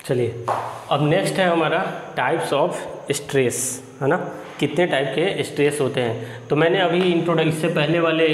चलिए अब नेक्स्ट है हमारा टाइप्स ऑफ स्ट्रेस, है ना, कितने टाइप के स्ट्रेस होते हैं। तो मैंने अभी इससे पहले वाले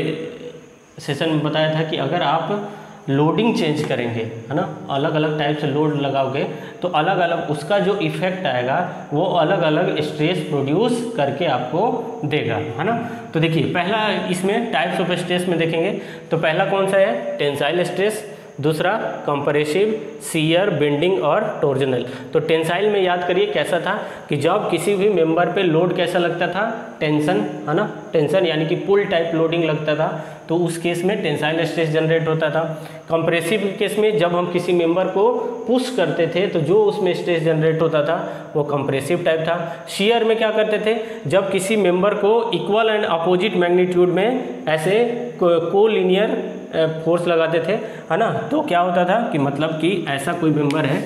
सेशन में बताया था कि अगर आप लोडिंग चेंज करेंगे, है ना, अलग अलग टाइप से लोड लगाओगे तो अलग अलग उसका जो इफेक्ट आएगा वो अलग अलग स्ट्रेस प्रोड्यूस करके आपको देगा, है ना। तो देखिए पहला इसमें टाइप्स ऑफ स्ट्रेस में देखेंगे तो पहला कौन सा है, टेंसाइल स्ट्रेस, दूसरा कंप्रेसिव, शियर, बेंडिंग और टॉर्जनल। तो टेंसाइल में याद करिए कैसा था कि जब किसी भी मेंबर पे लोड कैसा लगता था, टेंशन, है ना, टेंशन यानी कि पुल टाइप लोडिंग लगता था, तो उस केस में टेंसाइल स्ट्रेस जनरेट होता था। कंप्रेसिव केस में जब हम किसी मेंबर को पुश करते थे तो जो उसमें स्ट्रेस जनरेट होता था वो कंप्रेसिव टाइप था। शियर में क्या करते थे, जब किसी मेंबर को इक्वल एंड अपोजिट मैग्नीट्यूड में ऐसे कोलिनियर फोर्स लगाते थे, है ना, तो क्या होता था कि मतलब कि ऐसा कोई मेंबर है,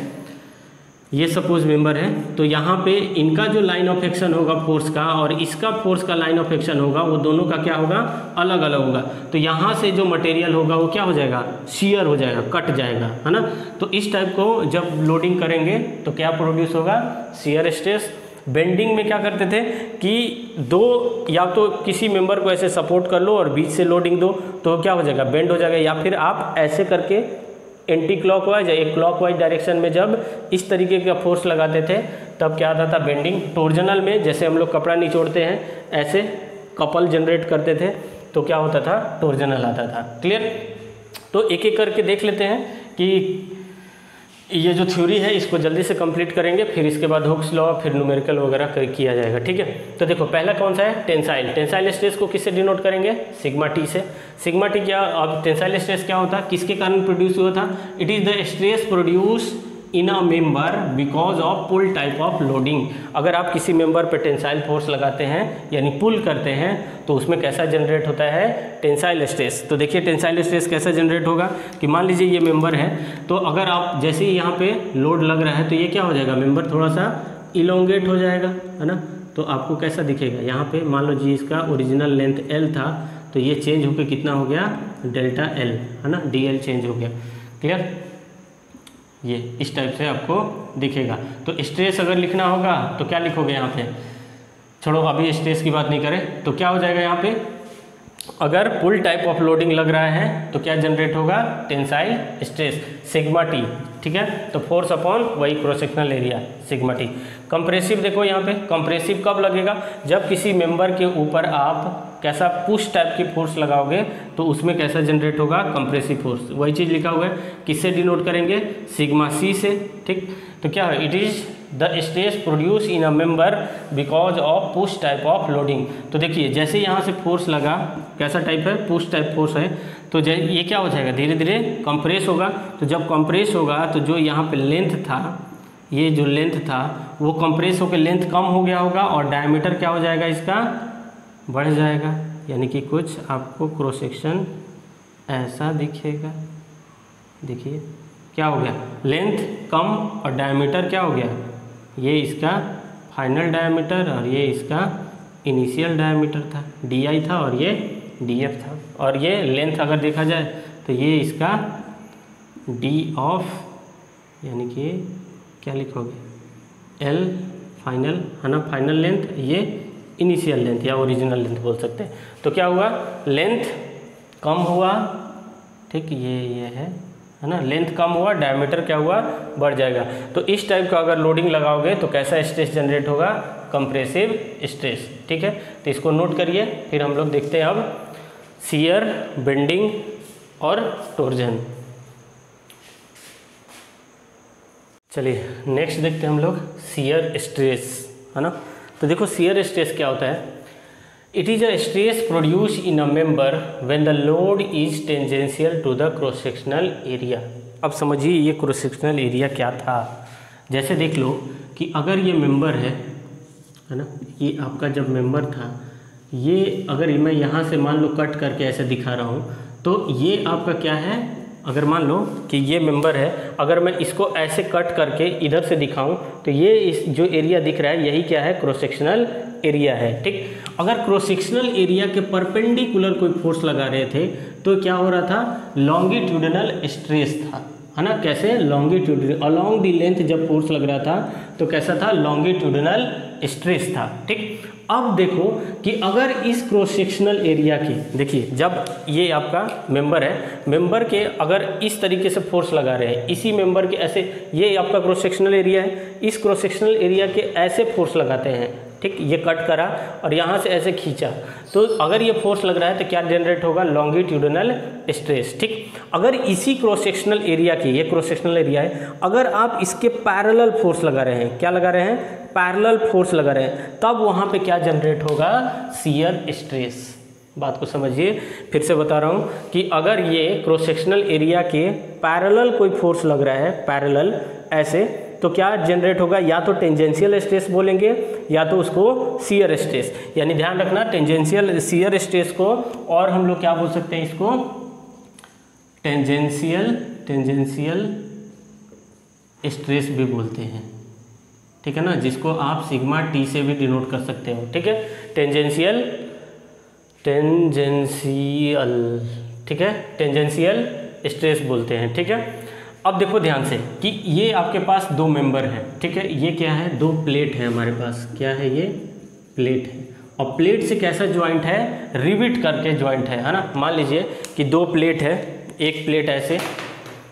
ये सपोज मेंबर है, तो यहाँ पे इनका जो लाइन ऑफ एक्शन होगा फोर्स का और इसका फोर्स का लाइन ऑफ एक्शन होगा वो दोनों का क्या होगा, अलग अलग होगा। तो यहाँ से जो मटेरियल होगा वो क्या हो जाएगा, शियर हो जाएगा, कट जाएगा, है ना। तो इस टाइप को जब लोडिंग करेंगे तो क्या प्रोड्यूस होगा, शियर स्ट्रेस। बेंडिंग में क्या करते थे कि दो या तो किसी मेंबर को ऐसे सपोर्ट कर लो और बीच से लोडिंग दो तो क्या हो जाएगा, बेंड हो जाएगा, या फिर आप ऐसे करके एंटी क्लॉकवाइज या एक क्लॉकवाइज डायरेक्शन में जब इस तरीके का फोर्स लगाते थे तब क्या आता था, बेंडिंग। टॉर्जनल में जैसे हम लोग कपड़ा निचोड़ते हैं ऐसे कपल जनरेट करते थे तो क्या होता था, टॉर्जनल आता था। क्लियर। तो एक एक करके देख लेते हैं कि ये जो थ्योरी है इसको जल्दी से कंप्लीट करेंगे, फिर इसके बाद हुक्स लॉ, फिर न्यूमेरिकल वगैरह किया जाएगा, ठीक है। तो देखो पहला कौन सा है, टेंसाइल। टेंसाइल स्ट्रेस को किससे डिनोट करेंगे, सिग्मा टी से। सिग्मा टी क्या, अब टेंसाइल स्ट्रेस क्या होता है, किसके कारण प्रोड्यूस हुआ था, it is the stress produce in a member because of pull type of loading. अगर आप किसी मेंबर पे टेंसाइल फोर्स लगाते हैं यानी पुल करते हैं तो उसमें कैसा जनरेट होता है, टेंसाइल स्ट्रेस। तो देखिए टेंसाइल स्ट्रेस कैसा जनरेट होगा कि मान लीजिए ये मेंबर है, तो अगर आप जैसे ही यहाँ पे लोड लग रहा है तो ये क्या हो जाएगा, मेंबर थोड़ा सा इलोंगेट हो जाएगा, है ना। तो आपको कैसा दिखेगा, यहाँ पे मान लो जी इसका ओरिजिनल लेंथ L था तो ये चेंज होकर कितना हो गया, डेल्टा L, है ना, DL चेंज हो गया। क्लियर। ये इस टाइप से आपको दिखेगा। तो स्ट्रेस अगर लिखना होगा तो क्या लिखोगे यहाँ पे, छोड़ो अभी स्ट्रेस की बात नहीं करें, तो क्या हो जाएगा यहाँ पे, अगर पुल टाइप ऑफ लोडिंग लग रहा है तो क्या जनरेट होगा, टेंसाइल स्ट्रेस, सिग्मा टी, ठीक है। तो फोर्स अपॉन वही cross sectional area, sigma T. Compressive देखो यहाँ पे, कंप्रेसिव कब लगेगा, जब किसी मेंबर के ऊपर आप कैसा पुश टाइप की फोर्स लगाओगे तो उसमें कैसा जनरेट होगा, कंप्रेसिव फोर्स। वही चीज़ लिखा हुआ है, किससे डिनोट करेंगे, सिग्मा सी से, ठीक। तो क्या है, it is the stress produce in a member because of push type of loading. तो देखिए जैसे यहाँ से फोर्स लगा, कैसा टाइप है, पुश टाइप फोर्स है, तो ये क्या हो जाएगा, धीरे धीरे कंप्रेस होगा। तो जब कंप्रेस होगा तो जो यहाँ पे लेंथ था, ये जो लेंथ था वो कंप्रेस होकर लेंथ कम हो गया होगा और डायमीटर क्या हो जाएगा, इसका बढ़ जाएगा, यानी कि कुछ आपको क्रॉस सेक्शन ऐसा दिखेगा। देखिए क्या हो गया, लेंथ कम और डायमीटर क्या हो गया, ये इसका फाइनल डायमीटर और ये इसका इनिशियल डायमीटर था, DI था और ये DF था। और ये लेंथ अगर देखा जाए तो ये इसका D ऑफ, यानी कि क्या लिखोगे, L फाइनल, है ना, फाइनल लेंथ, ये इनिशियल लेंथ या ओरिजिनल लेंथ बोल सकते हैं। तो क्या हुआ, लेंथ कम हुआ, ठीक, ये है ना, लेंथ कम हुआ, डायमीटर क्या हुआ, बढ़ जाएगा। तो इस टाइप का अगर लोडिंग लगाओगे तो कैसा स्ट्रेस जनरेट होगा, कंप्रेसिव स्ट्रेस, ठीक है। तो इसको नोट करिए, फिर हम लोग देखते हैं अब शियर, बेंडिंग और टॉर्जन। चलिए नेक्स्ट देखते हैं हम लोग शियर स्ट्रेस, है ना। तो देखो शियर स्ट्रेस क्या होता है, it is a stress produce in a member when the load is tangential to the cross sectional area. अब समझिए ये क्रॉस सेक्शनल एरिया क्या था। जैसे देख लो कि अगर ये मेंबर है ना, ये आपका जब मेंबर था, ये अगर मैं यहाँ से मान लो कट करके ऐसे दिखा रहा हूँ तो ये आपका क्या है, अगर मान लो कि ये मेंबर है, अगर मैं इसको ऐसे कट करके इधर से दिखाऊं तो ये इस जो एरिया दिख रहा है यही क्या है, क्रॉस सेक्शनल एरिया है, ठीक। अगर क्रॉस सेक्शनल एरिया के परपेंडिकुलर कोई फोर्स लगा रहे थे तो क्या हो रहा था, लॉन्गिट्यूडिनल स्ट्रेस था, है ना। कैसे, लॉन्गिट्यूडिनल, अलोंग दी लेंथ जब फोर्स लग रहा था तो कैसा था, लॉन्गिट्यूडिनल स्ट्रेस था। ठीक, अब देखो कि अगर इस क्रॉस सेक्शनल एरिया की, देखिए जब ये आपका मेंबर है, मेंबर के अगर इस तरीके से फोर्स लगा रहे हैं, इसी मेंबर के ऐसे, ये आपका क्रॉस सेक्शनल एरिया है, इस क्रॉस सेक्शनल एरिया के ऐसे फोर्स लगाते हैं। ठीक, ये कट करा और यहाँ से ऐसे खींचा, तो अगर ये फोर्स लग रहा है तो क्या जनरेट होगा, लॉन्गिट्यूडिनल स्ट्रेस। ठीक, अगर इसी क्रॉस सेक्शनल एरिया की, ये क्रॉस सेक्शनल एरिया है, अगर आप इसके पैरेलल फोर्स लगा रहे हैं, क्या लगा रहे हैं, पैरेलल फोर्स लगा रहे हैं, तब वहाँ पे क्या जनरेट होगा, शियर स्ट्रेस। बात को समझिए, फिर से बता रहा हूँ कि अगर ये क्रॉस सेक्शनल एरिया के पैरेलल कोई फोर्स लग रहा है, पैरेलल ऐसे, तो क्या जनरेट होगा, या तो टेंजेंशियल स्ट्रेस बोलेंगे या तो उसको शियर स्ट्रेस। यानी ध्यान रखना, टेंजेंशियल शियर स्ट्रेस को और हम लोग क्या बोल सकते हैं, इसको टेंजेंशियल स्ट्रेस भी बोलते हैं। ठीक है ना, जिसको आप सिग्मा टी से भी डिनोट कर सकते हो। ठीक है, टेंजेंशियल, ठीक है, टेंजेंशियल स्ट्रेस बोलते हैं। ठीक है, अब देखो ध्यान से कि ये आपके पास दो मेंबर हैं। ठीक है, ये क्या है, दो प्लेट है हमारे पास, क्या है, ये प्लेट है, और प्लेट से कैसा ज्वाइंट है, रिविट करके ज्वाइंट है ना। मान लीजिए कि दो प्लेट है, एक प्लेट ऐसे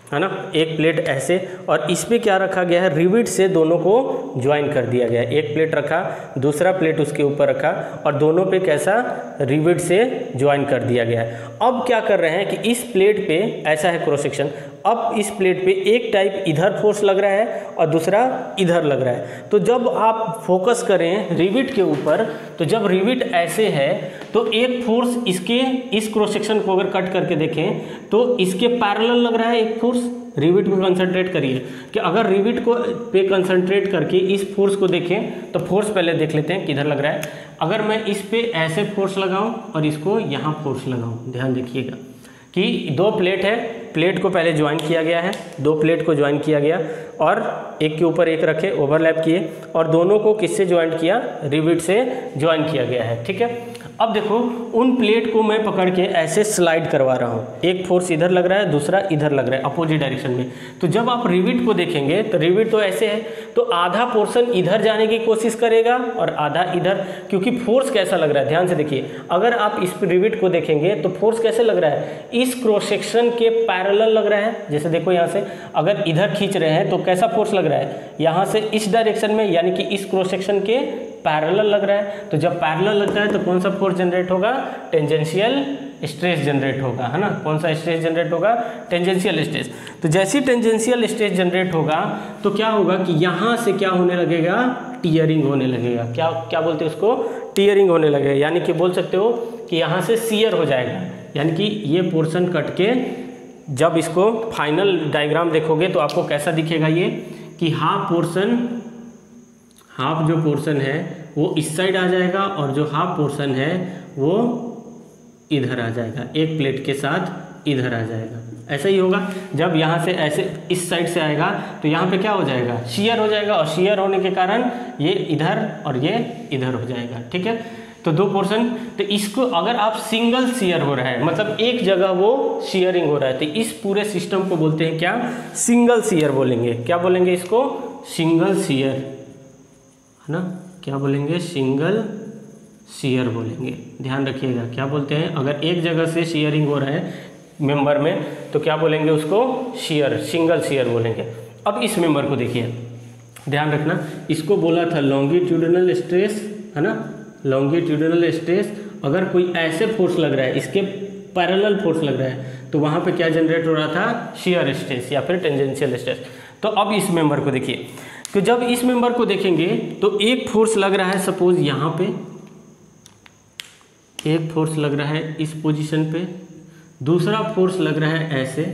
है ना, एक प्लेट ऐसे, और इस पे क्या रखा गया है, रिविट से दोनों को ज्वाइन कर दिया गया है। एक प्लेट रखा, दूसरा प्लेट उसके ऊपर रखा, और दोनों पे कैसा, रिविट से ज्वाइन कर दिया गया है। अब क्या कर रहे हैं कि इस प्लेट पे ऐसा है क्रॉस सेक्शन, अब इस प्लेट पे एक टाइप इधर फोर्स लग रहा है और दूसरा इधर लग रहा है। तो जब आप फोकस करें रिविट के ऊपर, तो जब रिविट ऐसे है तो एक फोर्स इसके, इस क्रॉस सेक्शन को अगर कट करके देखें तो इसके पैरेलल लग रहा है एक फोर्स। रिविट पे कंसंट्रेट करिए कि अगर रिविट को पे कंसंट्रेट करके इस फोर्स को देखें तो फोर्स पहले देख लेते हैं किधर लग रहा है। अगर मैं इस पे ऐसे फोर्स लगाऊं और इसको यहाँ फोर्स लगाऊं, ध्यान देखिएगा कि दो प्लेट है, प्लेट को पहले ज्वाइन किया गया है, दो प्लेट को ज्वाइन किया गया और एक के ऊपर एक रखे, ओवरलैप किए, और दोनों को किससे ज्वाइन किया, रिविट से ज्वाइन किया गया है। ठीक है, अब देखो उन प्लेट को मैं पकड़ के ऐसे स्लाइड करवा रहा हूँ, एक फोर्स इधर लग रहा है, दूसरा इधर लग रहा है, अपोजिट डायरेक्शन में। तो जब आप रिविट को देखेंगे तो रिविट तो ऐसे है, तो आधा पोर्शन इधर जाने की कोशिश करेगा और आधा इधर, क्योंकि फोर्स कैसा लग रहा है, ध्यान से देखिए। अगर आप इस रिविट को देखेंगे तो फोर्स कैसे लग रहा है, इस क्रॉस सेक्शन के पैरेलल लग रहा है। जैसे देखो यहाँ से अगर इधर खींच रहे हैं तो कैसा फोर्स लग रहा है, यहाँ से इस डायरेक्शन में, यानी कि इस क्रॉस सेक्शन के पैरेलल लग रहा है। तो जब पैरेलल लगता है तो कौन सा फोर्स जनरेट होगा, टेंजेंशियल स्ट्रेस जनरेट होगा, है ना। कौन सा स्ट्रेस जनरेट होगा, टेंजेंशियल स्ट्रेस। तो जैसे ही टेंजेंशियल स्ट्रेस जनरेट होगा तो क्या होगा कि यहाँ से क्या होने लगेगा, टीयरिंग होने लगेगा। क्या क्या बोलते हैं उसको, टीयरिंग होने लगेगा, यानी कि बोल सकते हो कि यहाँ से शियर हो जाएगा। यानी कि ये पोर्शन कट के जब इसको फाइनल डायग्राम देखोगे तो आपको कैसा दिखेगा ये, कि हाफ जो पोर्शन है वो इस साइड आ जाएगा और जो हाफ पोर्शन है वो इधर आ जाएगा, एक प्लेट के साथ इधर आ जाएगा। ऐसा ही होगा जब यहाँ से ऐसे इस साइड से आएगा तो यहाँ पे क्या हो जाएगा, शियर हो जाएगा, और शियर होने के कारण ये इधर और ये इधर हो जाएगा। ठीक है, तो दो पोर्शन, तो इसको अगर आप सिंगल शियर हो रहा है, मतलब एक जगह वो शियरिंग हो रहा है, तो इस पूरे सिस्टम को बोलते हैं क्या, सिंगल शियर बोलेंगे। क्या बोलेंगे इसको, सिंगल शियर, है ना। क्या बोलेंगे, सिंगल शियर बोलेंगे। ध्यान रखिएगा क्या बोलते हैं, अगर एक जगह से शियरिंग हो रहा है मेंबर में तो क्या बोलेंगे उसको, शियर, सिंगल शियर बोलेंगे। अब इस मेंबर को देखिए, ध्यान रखना, इसको बोला था लॉन्गिट्यूडिनल स्ट्रेस, है ना, लॉन्गिट्यूडिनल स्ट्रेस। अगर कोई ऐसे फोर्स लग रहा है, इसके पैरेलल फोर्स लग रहा है, तो वहाँ पे क्या जनरेट हो रहा था, शियर स्ट्रेस या फिर टेंजेंशियल स्ट्रेस। तो अब इस मेंबर को देखिए, तो जब इस मेंबर को देखेंगे तो एक फोर्स लग रहा है, सपोज यहाँ पे एक फोर्स लग रहा है इस पोजीशन पे, दूसरा फोर्स लग रहा है ऐसे,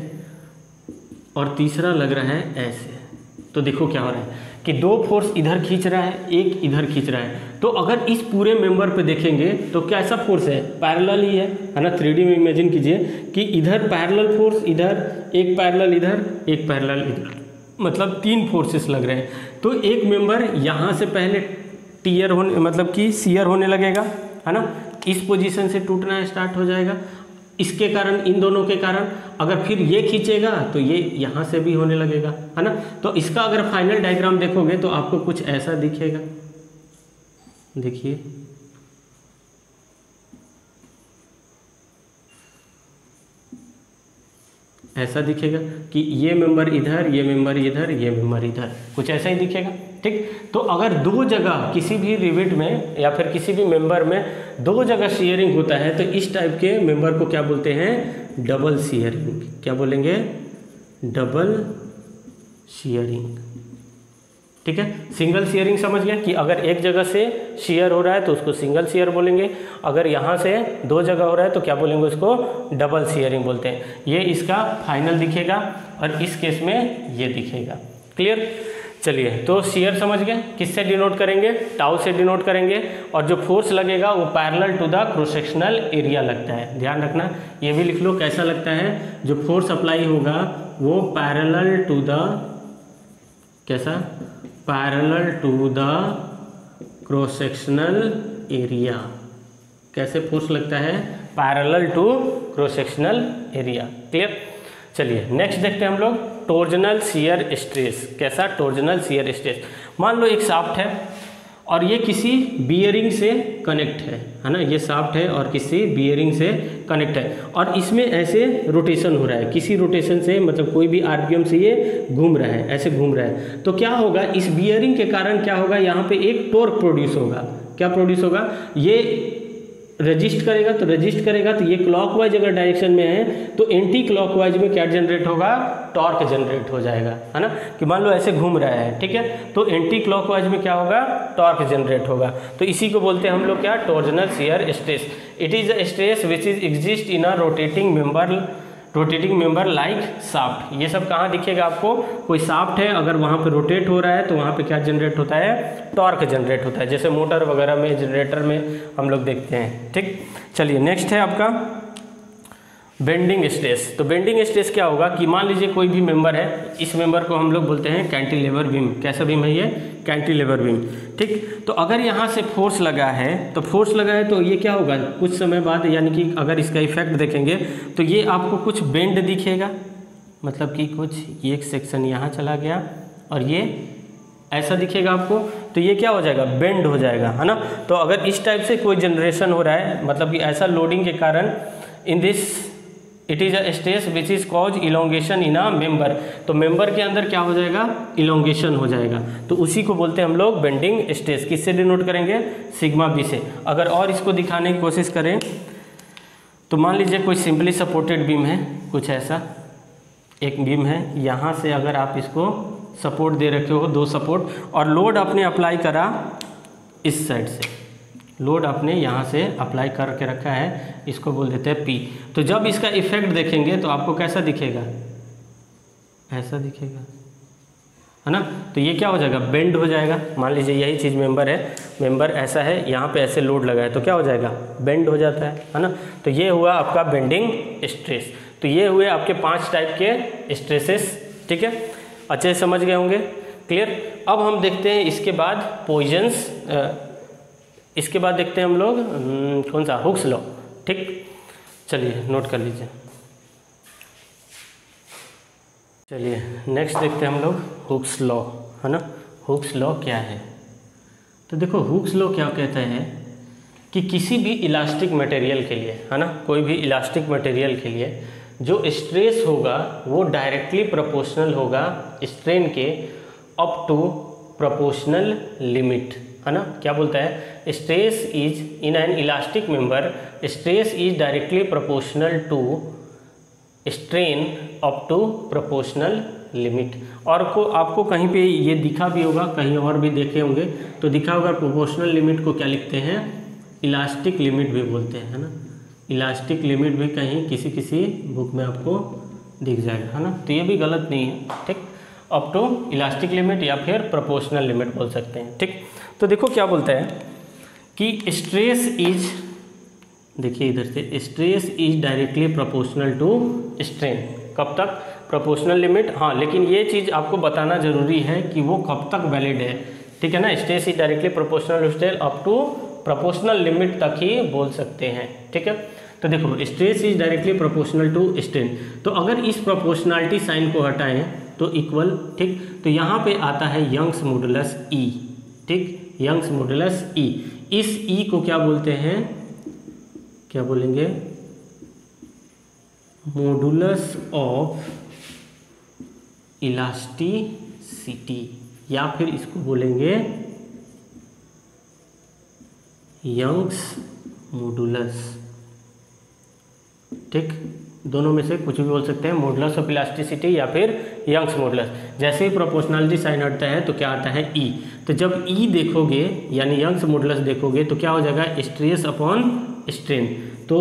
और तीसरा लग रहा है ऐसे। तो देखो क्या हो रहा है कि दो फोर्स इधर खींच रहा है, एक इधर खींच रहा है। तो अगर इस पूरे मेंबर पे देखेंगे तो कैसा फोर्स है, पैरेलल ही है ना। 3D में इमेजिन कीजिए कि इधर पैरेलल फोर्स, इधर एक पैरेलल, इधर एक पैरेलल, इधर, मतलब तीन फोर्सेस लग रहे हैं। तो एक मेंबर यहाँ से पहले टीयर होने, मतलब कि शियर होने लगेगा, है ना, इस पोजीशन से टूटना स्टार्ट हो जाएगा। इसके कारण, इन दोनों के कारण। अगर फिर ये खींचेगा तो ये यहाँ से भी होने लगेगा, है ना। तो इसका अगर फाइनल डायग्राम देखोगे तो आपको कुछ ऐसा दिखेगा, देखिए ऐसा दिखेगा कि ये मेंबर इधर, ये मेंबर इधर, ये मेंबर इधर, कुछ ऐसा ही दिखेगा, ठीक। तो अगर दो जगह किसी भी रिवेट में या फिर किसी भी मेंबर में दो जगह शेयरिंग होता है तो इस टाइप के मेंबर को क्या बोलते हैं, डबल शेयरिंग। क्या बोलेंगे, डबल शेयरिंग, ठीक है। सिंगल शेयरिंग समझ गया कि अगर एक जगह से शेयर हो रहा है तो उसको सिंगल शेयर बोलेंगे, अगर यहाँ से दो जगह हो रहा है तो क्या बोलेंगे, उसको डबल शेयरिंग बोलते हैं। ये इसका फाइनल दिखेगा और इस केस में ये दिखेगा। क्लियर। चलिए, तो शेयर समझ गए, किससे डिनोट करेंगे, टाउ से डिनोट करेंगे, और जो फोर्स लगेगा वो parallel to the cross sectional area लगता है। ध्यान रखना, ये भी लिख लो कैसा लगता है, जो फोर्स अप्लाई होगा वो पैरेलल टू द, कैसा, parallel to the cross sectional area. कैसे फोर्स लगता है, parallel to cross sectional area. Clear. चलिए नेक्स्ट देखते हैं हम लोग, टॉर्जनल शियर स्ट्रेस। कैसा, टॉर्जनल शियर स्ट्रेस। मान लो एक शाफ्ट है और ये किसी बियरिंग से कनेक्ट है ना, ये शाफ्ट है और किसी बियरिंग से कनेक्ट है और इसमें ऐसे रोटेशन हो रहा है, किसी रोटेशन से, मतलब कोई भी आरपीएम से ये घूम रहा है, ऐसे घूम रहा है। तो क्या होगा, इस बियरिंग के कारण क्या होगा, यहाँ पे एक टॉर्क प्रोड्यूस होगा। क्या प्रोड्यूस होगा, ये रजिस्ट करेगा, तो रजिस्ट करेगा तो ये क्लॉकवाइज अगर डायरेक्शन में है तो एंटी क्लॉकवाइज में क्या जनरेट होगा, टॉर्क जनरेट हो जाएगा, है ना। कि मान लो ऐसे घूम रहा है, ठीक है, तो एंटी क्लॉकवाइज में क्या होगा, टॉर्क जनरेट होगा। तो इसी को बोलते हैं हम लोग क्या, torsional shear stress. It is a stress which is exist in a rotating member like shaft. ये सब कहाँ दिखेगा आपको, कोई शाफ्ट है अगर वहाँ पे रोटेट हो रहा है तो वहाँ पे क्या जनरेट होता है, टॉर्क जनरेट होता है, जैसे मोटर वगैरह में, जनरेटर में हम लोग देखते हैं, ठीक। चलिए नेक्स्ट है आपका बेंडिंग स्ट्रेस। तो बेंडिंग स्ट्रेस क्या होगा कि मान लीजिए कोई भी मेंबर है, इस मेंबर को हम लोग बोलते हैं कैंटिलीवर बीम। कैसा बीम है ये, कैंटिलीवर बीम, ठीक। तो अगर यहाँ से फोर्स लगा है, तो फोर्स लगा है तो ये क्या होगा, कुछ समय बाद, यानी कि अगर इसका इफेक्ट देखेंगे तो ये आपको कुछ बेंड दिखेगा, मतलब कि कुछ ये एक सेक्शन यहाँ चला गया और ये ऐसा दिखेगा आपको, तो ये क्या हो जाएगा, बेंड हो जाएगा, है ना। तो अगर इस टाइप से कोई जनरेशन हो रहा है, मतलब कि ऐसा लोडिंग के कारण, in this it is a stress which is cause elongation in a member. तो मेंबर के अंदर क्या हो जाएगा, इलोंगेशन हो जाएगा, तो उसी को बोलते हैं हम लोग बेंडिंग स्ट्रेस। किससे डिनोट करेंगे, सिग्मा बी से। अगर और इसको दिखाने की कोशिश करें तो मान लीजिए कोई सिंपली सपोर्टेड बीम है, कुछ ऐसा एक बीम है, यहाँ से अगर आप इसको सपोर्ट दे रखे हो, दो सपोर्ट, और लोड आपने अप्लाई करा इस साइड से, लोड आपने यहाँ से अप्लाई करके रखा है, इसको बोल देते हैं P। तो जब इसका इफेक्ट देखेंगे तो आपको कैसा दिखेगा, ऐसा दिखेगा, है ना। तो ये क्या हो जाएगा, बेंड हो जाएगा। मान लीजिए यही चीज़ मेंबर है, मेंबर ऐसा है, यहाँ पे ऐसे लोड लगा है तो क्या हो जाएगा, बेंड हो जाता है ना। तो ये हुआ आपका बेंडिंग स्ट्रेस। तो ये हुए आपके 5 टाइप के स्ट्रेसेस, ठीक है, अच्छे से समझ गए होंगे। क्लियर। अब हम देखते हैं इसके बाद पॉइजन्स, इसके बाद देखते हैं हम लोग कौन सा, हुक्स लॉ, ठीक। चलिए नोट कर लीजिए। चलिए नेक्स्ट देखते हैं हम लोग हुक्स लॉ, है ना। हुक्स लॉ क्या है, तो देखो हुक्स लॉ क्या कहता है कि किसी भी इलास्टिक मटेरियल के लिए, है ना, कोई भी इलास्टिक मटेरियल के लिए जो स्ट्रेस होगा वो डायरेक्टली प्रोपोर्शनल होगा स्ट्रेन के अप टू प्रोपोर्शनल लिमिट, है ना। क्या बोलता है, stress is in an elastic member, stress is directly proportional to strain up to proportional limit. और को आपको कहीं पे ये दिखा भी होगा, कहीं और भी देखे होंगे तो दिखा होगा, प्रोपोर्शनल लिमिट को क्या लिखते हैं, इलास्टिक लिमिट भी बोलते हैं, है ना। इलास्टिक लिमिट भी कहीं किसी किसी बुक में आपको दिख जाएगा, है ना। तो ये भी गलत नहीं है, ठीक। अप टू इलास्टिक लिमिट या फिर प्रोपोर्शनल लिमिट बोल सकते हैं, ठीक। तो देखो क्या बोलता है कि स्ट्रेस इज, देखिए इधर से, stress is directly proportional to strain. कब तक, प्रोपोर्शनल लिमिट, हाँ, लेकिन ये चीज़ आपको बताना जरूरी है कि वो कब तक वैलिड है, ठीक है ना। Stress is directly proportional to strain up to proportional limit तक ही बोल सकते हैं, ठीक है। तो देखो stress is directly proportional to strain, तो अगर इस प्रोपोर्शनलिटी साइन को हटाएं तो इक्वल, ठीक। तो यहाँ पे आता है यंग्स मॉडुलस ई, ठीक, यंग्स मॉडुलस ई। इस ई को क्या बोलते हैं, क्या बोलेंगे, मॉडुलस ऑफ इलास्टिसिटी, या फिर इसको बोलेंगे यंग्स मॉडुलस, ठीक। दोनों में से कुछ भी बोल सकते हैं, मॉडुलस ऑफ इलास्टिसिटी या फिर यंग्स मॉडुलस। जैसे ही प्रोपोर्शनलिटी साइन हटता है तो क्या आता है ई, तो जब ई देखोगे यानी यंग्स मॉडुलस देखोगे तो क्या हो जाएगा, स्ट्रेस अपॉन स्ट्रेन। तो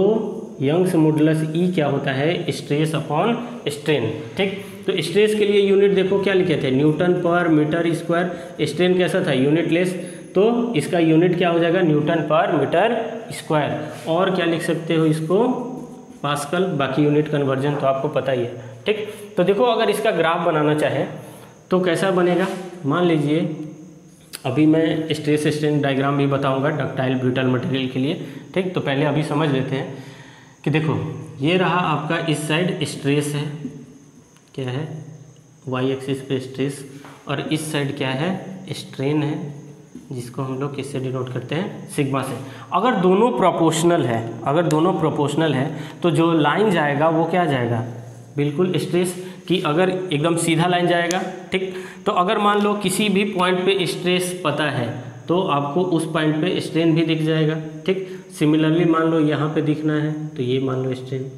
यंग्स मॉडुलस ई क्या होता है, स्ट्रेस अपॉन स्ट्रेन, ठीक। तो स्ट्रेस के लिए यूनिट देखो क्या लिखे थे, न्यूटन पर मीटर स्क्वायर। स्ट्रेन कैसा था, यूनिटलेस, तो इसका यूनिट क्या हो जाएगा, न्यूटन पर मीटर स्क्वायर। और क्या लिख सकते हो इसको, पास्कल। बाकी यूनिट कन्वर्जन तो आपको पता ही है, ठीक। तो देखो अगर इसका ग्राफ बनाना चाहे तो कैसा बनेगा, मान लीजिए अभी मैं स्ट्रेस स्ट्रेन डायग्राम भी बताऊंगा डक्टाइल ब्रिटल मटेरियल के लिए, ठीक। तो पहले अभी समझ लेते हैं कि देखो ये रहा आपका इस साइड स्ट्रेस है, क्या है, वाई एक्सिस पे स्ट्रेस, और इस साइड क्या है, स्ट्रेन है, जिसको हम लोग किससे डिनोट करते हैं, सिग्मा से। अगर दोनों प्रोपोर्शनल है, अगर दोनों प्रोपोर्शनल है तो जो लाइन जाएगा वो क्या जाएगा, बिल्कुल स्ट्रेस की, अगर एकदम सीधा लाइन जाएगा, ठीक। तो अगर मान लो किसी भी पॉइंट पे स्ट्रेस पता है तो आपको उस पॉइंट पे स्ट्रेन भी दिख जाएगा, ठीक। सिमिलरली मान लो यहाँ पे दिखना है तो ये मान लो स्ट्रेन,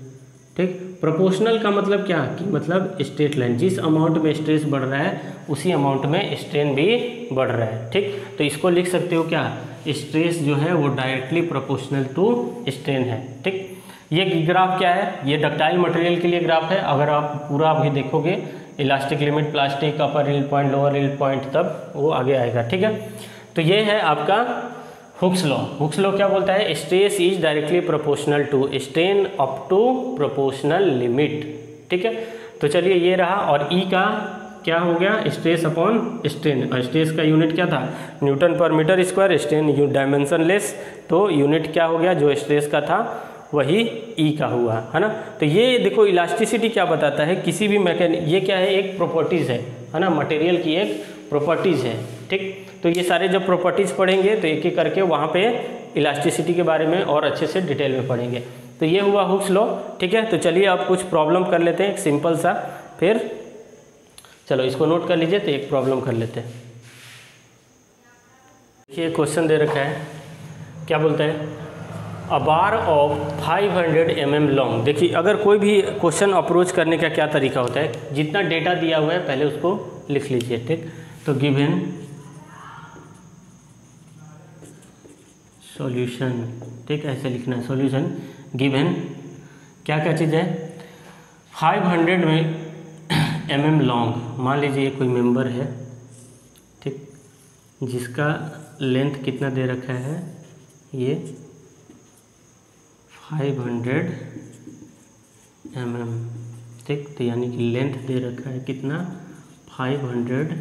ठीक। प्रोपोर्शनल का मतलब क्या, कि मतलब स्ट्रेट लाइन, जिस अमाउंट में स्ट्रेस बढ़ रहा है उसी अमाउंट में स्ट्रेन भी बढ़ रहा है, ठीक। तो इसको लिख सकते हो क्या, स्ट्रेस जो है वो डायरेक्टली प्रोपोर्शनल टू स्ट्रेन है, ठीक। ये ग्राफ क्या है, ये डक्टाइल मटेरियल के लिए ग्राफ है। अगर आप पूरा अभी देखोगे elastic limit, plastic, upper yield point, lower yield point, तब वो आगे आएगा, ठीक है। तो ये है आपका हुक्स लॉ। हुक्स लॉ क्या बोलता है, stress is directly proportional to strain up to proportional limit, ठीक है। तो चलिए ये रहा, और ई का क्या हो गया, स्ट्रेस अपॉन स्ट्रेन। और स्ट्रेस का यूनिट क्या था, न्यूटन पर metre square, strain dimensionless, तो यूनिट क्या हो गया, जो स्ट्रेस का था वही ई का हुआ, है ना। तो ये देखो इलास्टिसिटी क्या बताता है, किसी भी ये क्या है, एक प्रॉपर्टीज़ है ना, मटेरियल की एक प्रॉपर्टीज़ है, ठीक। तो ये सारे जब प्रॉपर्टीज़ पढ़ेंगे तो एक एक करके वहाँ पे इलास्टिसिटी के बारे में और अच्छे से डिटेल में पढ़ेंगे। तो ये हुआ हुक्स लॉ, ठीक है। तो चलिए अब कुछ प्रॉब्लम कर लेते हैं, एक सिंपल सा, फिर चलो इसको नोट कर लीजिए, तो एक प्रॉब्लम कर लेते हैं। देखिए क्वेश्चन दे रखा है, क्या बोलता है, अ बार ऑफ 500 mm लॉन्ग। देखिए अगर कोई भी क्वेश्चन अप्रोच करने का क्या तरीका होता है, जितना डेटा दिया हुआ है पहले उसको लिख लीजिए, ठीक। तो गिवन सॉल्यूशन, ठीक, ऐसे लिखना है, सॉल्यूशन गिवन क्या क्या चीज़ है, 500 mm लॉन्ग। मान लीजिए कोई मेंबर है, ठीक, जिसका लेंथ कितना दे रखा है, ये 500 mm, ठीक। तो यानी कि लेंथ दे रखा है कितना, 500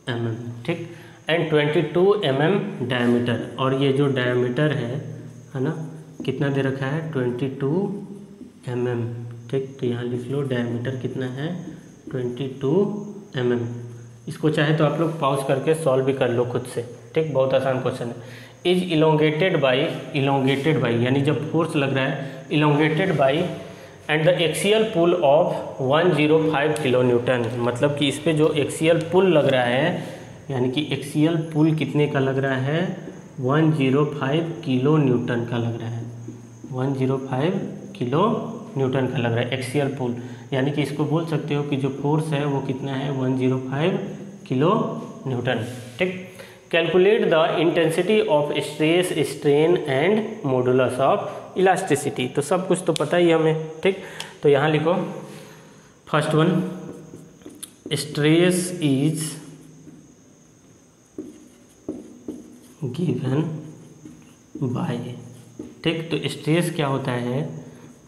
mm, ठीक। एंड 22 mm डायमीटर, और ये जो डायमीटर है ना, कितना दे रखा है, 22 mm, ठीक। तो यहाँ लिख लो डायमीटर कितना है, 22 mm। इसको चाहे तो आप लोग पॉज करके सॉल्व भी कर लो खुद से, ठीक, बहुत आसान क्वेश्चन है। इज इलोंगेटेड बाई यानी जब फोर्स लग रहा है, elongated by and the axial pull of 105 kilo newton, मतलब कि इस पे जो एक्सियल पुल लग रहा है, यानी कि एक्सियल पुल कितने का लग रहा है, 105 किलो न्यूटन का लग रहा है, 105 किलो न्यूटन का लग रहा है एक्सियल पुल। यानी कि इसको बोल सकते हो कि जो फोर्स है वो कितना है, 105 किलो न्यूटन, ठीक। Calculate the intensity of stress, strain and modulus of elasticity. तो सब कुछ तो पता ही हमें, ठीक। तो यहाँ लिखो first one, stress is given by, ठीक। तो स्ट्रेस क्या होता है,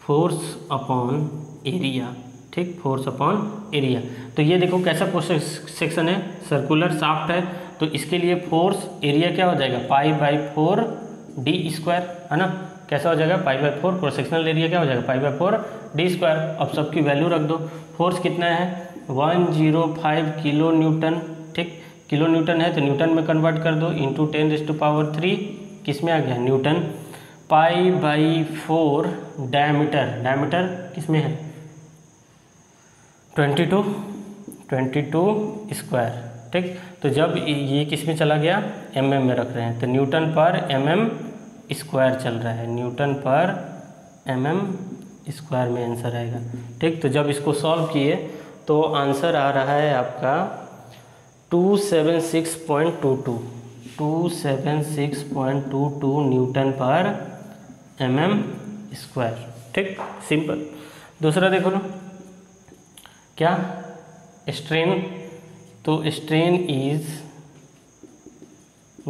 फोर्स अपॉन एरिया, ठीक, फोर्स अपॉन एरिया। तो ये देखो कैसा क्वेश्चन सेक्शन है, सर्कुलर शाफ्ट है, तो इसके लिए फोर्स एरिया क्या हो जाएगा, पाई बाई 4 d स्क्वायर, है ना। कैसा हो जाएगा, π/4 क्रॉस सेक्शनल एरिया क्या हो जाएगा, π/4 d²। अब सबकी वैल्यू रख दो। फोर्स कितना है 105 किलो न्यूटन, ठीक, किलो न्यूटन है तो न्यूटन में कन्वर्ट कर दो, इंटू 10⁻³ किस में आ गया, न्यूटन। π/4 डायमीटर, डायमीटर किस में है 22 स्क्वायर, ठीक। तो जब ये किस में चला गया, mm में रख रहे हैं, तो न्यूटन पर mm स्क्वायर चल रहा है, न्यूटन पर mm स्क्वायर में आंसर आएगा, ठीक। तो जब इसको सॉल्व किए तो आंसर आ रहा है आपका 276.22 न्यूटन पर mm स्क्वायर, ठीक, सिंपल। दूसरा देखो ना क्या, स्ट्रेन, तो स्ट्रेन इज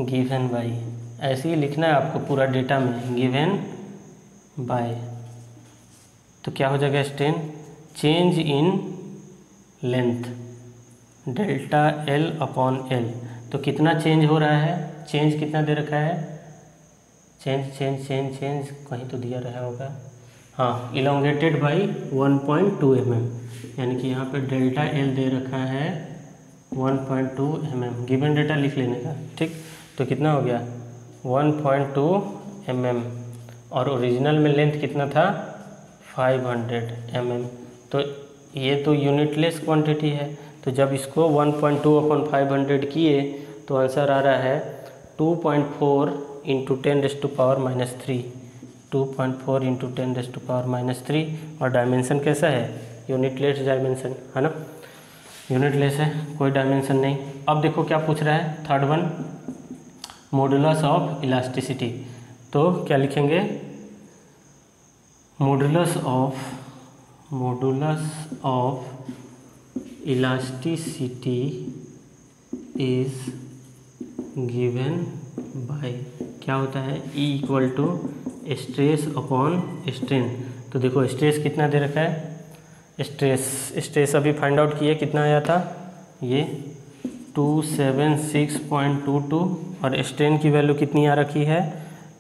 गिवन बाय, ऐसे ही लिखना है आपको पूरा डेटा में, गिवन बाय, तो क्या हो जाएगा strain, change in length delta L/L, तो कितना चेंज हो रहा है, चेंज कितना दे रखा है, चेंज कहीं तो दिया रहा होगा, हाँ, इलोंगेटेड बाई 1.2 mm, यानी कि यहाँ पे डेल्टा L दे रखा है 1.2 mm, गिवन डेटा लिख लेने का, ठीक। तो कितना हो गया 1.2 mm, और ओरिजिनल में लेंथ कितना था 500 mm, तो ये तो यूनिटलेस क्वांटिटी है, तो जब इसको 1.2/500 किए तो आंसर आ रहा है 2.4 × 10⁻³ 2.4 × 10⁻³ और डायमेंशन कैसा है, यूनिटलेस डायमेंशन है ना, यूनिटलेस है, कोई डायमेंशन नहीं। अब देखो क्या पूछ रहा है, third one, modulus of elasticity, तो क्या लिखेंगे, modulus of elasticity is given by, क्या होता है, E = स्ट्रेस अपॉन स्ट्रेन। तो देखो स्ट्रेस कितना दे रखा है, स्ट्रेस अभी फाइंड आउट किए, कितना आया था ये 276.22, और स्ट्रेन की वैल्यू कितनी आ रखी है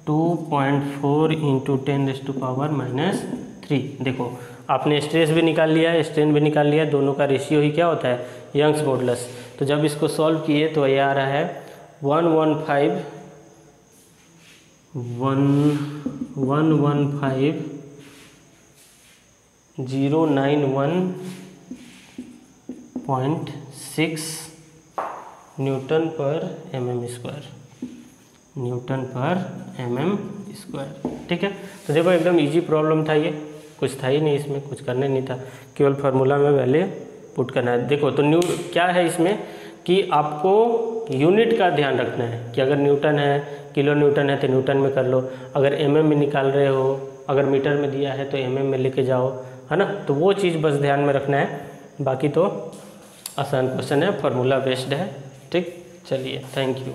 2.4 × 10⁻³ देखो आपने स्ट्रेस भी निकाल लिया है, स्ट्रेन भी निकाल लिया है, दोनों का रेशियो ही क्या होता है, यंग्स मॉडुलस। तो जब इसको सॉल्व किए तो ये आ रहा है 191.6 न्यूटन पर mm², ठीक है। तो देखो एकदम इजी प्रॉब्लम था ये, कुछ था ही नहीं इसमें, कुछ करने नहीं था, केवल फार्मूला में वैल्यू पुट करना है। देखो तो क्या है इसमें कि आपको यूनिट का ध्यान रखना है कि अगर न्यूटन है, किलो न्यूटन है तो न्यूटन में कर लो, अगर mm में निकाल रहे हो, अगर मीटर में दिया है तो mm में लेके जाओ, है ना। तो वो चीज़ बस ध्यान में रखना है, बाकी तो आसान क्वेश्चन है, फार्मूला बेस्ड है, ठीक। चलिए, थैंक यू।